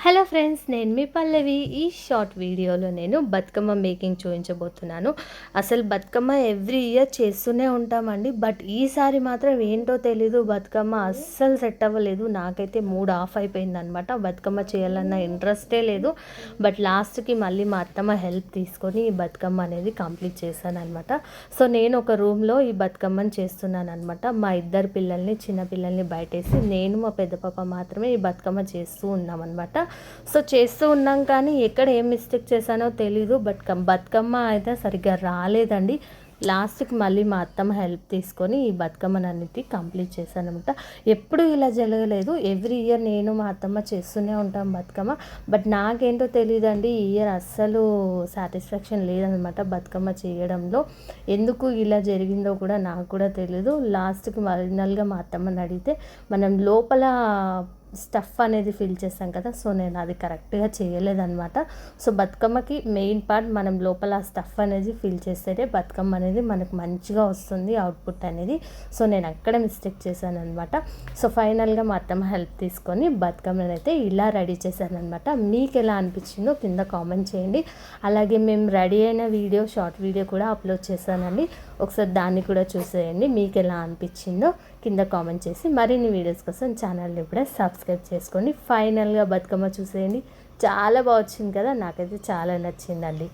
Hello friends, నేను మీ పల్లవి. ఈ short వీడియోలో నేను బతుకమ్మ మేకింగ్ చూపించబోతున్నాను. అసలు బతుకమ్మ ఎవ్రీ ఇయర్ చేస్తూనే ఉంటామండి. బట్ ఈసారి మాత్రం ఏంటో తెలీదు, బతుకమ్మ అస్సలు సెట్ అవ్వలేదు. నాకైతే మూడ్ ఆఫ్ అయిపోయిందనమాట. బతుకమ్మ చేయాలన్న ఇంట్రెస్టే లేదు. బట్ లాస్ట్కి మళ్ళీ మా అత్తమ్మ హెల్ప్ తీసుకొని ఈ బతుకమ్మ అనేది కంప్లీట్ చేశాను అనమాట. సో నేను ఒక రూమ్లో ఈ బతుకమ్మని చేస్తున్నాను అనమాట. మా ఇద్దరు పిల్లల్ని, చిన్న పిల్లల్ని బయటేసి నేను మా పెద్ద పాప మాత్రమే ఈ బతుకమ్మ చేస్తూ ఉన్నామన్నమాట. సో చేస్తూ ఉన్నాం, కానీ ఎక్కడ ఏం మిస్టేక్ చేశానో తెలీదు. బట్ బతుకమ్మ అయితే సరిగ్గా రాలేదండి. లాస్ట్కి మళ్ళీ మా అత్తమ్మ హెల్ప్ తీసుకొని ఈ బతుకమ్మనన్నిటి కంప్లీట్ చేశానమాట. ఎప్పుడు ఇలా జరగలేదు. ఎవ్రీ ఇయర్ నేను మా అత్తమ్మ చేస్తూనే ఉంటాం బతుకమ్మ. బట్ నాకేంటో తెలియదండి, ఈ ఇయర్ అస్సలు సాటిస్ఫాక్షన్ లేదనమాట బతుకమ్మ చేయడంలో. ఎందుకు ఇలా జరిగిందో కూడా నాకు కూడా తెలీదు. లాస్ట్కి ఫైనల్గా మా అత్తమ్మని అడిగితే, మనం లోపల స్టఫ్ అనేది ఫిల్ చేస్తాం కదా, సో నేను అది కరెక్ట్గా చేయలేదన్నమాట. సో బతుకమ్మకి మెయిన్ పార్ట్ మనం లోపల స్టఫ్ అనేది ఫిల్ చేస్తేనే బతుకమ్మ అనేది మనకు మంచిగా వస్తుంది అవుట్పుట్ అనేది. సో నేను అక్కడ మిస్టేక్ చేశాను అనమాట. సో ఫైనల్గా మా అత్తమ్మ హెల్ప్ తీసుకొని బతుకమ్మని అయితే ఇలా రెడీ చేశాను అనమాట. మీకు ఎలా అనిపించిందో కింద కామెంట్ చేయండి. అలాగే మేము రెడీ అయిన వీడియో, షార్ట్ వీడియో కూడా అప్లోడ్ చేశానండి. ఒకసారి దాన్ని కూడా చూసేయండి. మీకు ఎలా అనిపించిందో కింద కామెంట్ చేసి మరిన్ని వీడియోస్ కోసం ఛానల్ని ఇప్పుడే సబ్స్క్రైబ్ చేసుకోండి. ఫైనల్గా బతుకమ్మ చూసేయండి. చాలా బాగా వచ్చింది కదా, నాకైతే చాలా నచ్చిందండి.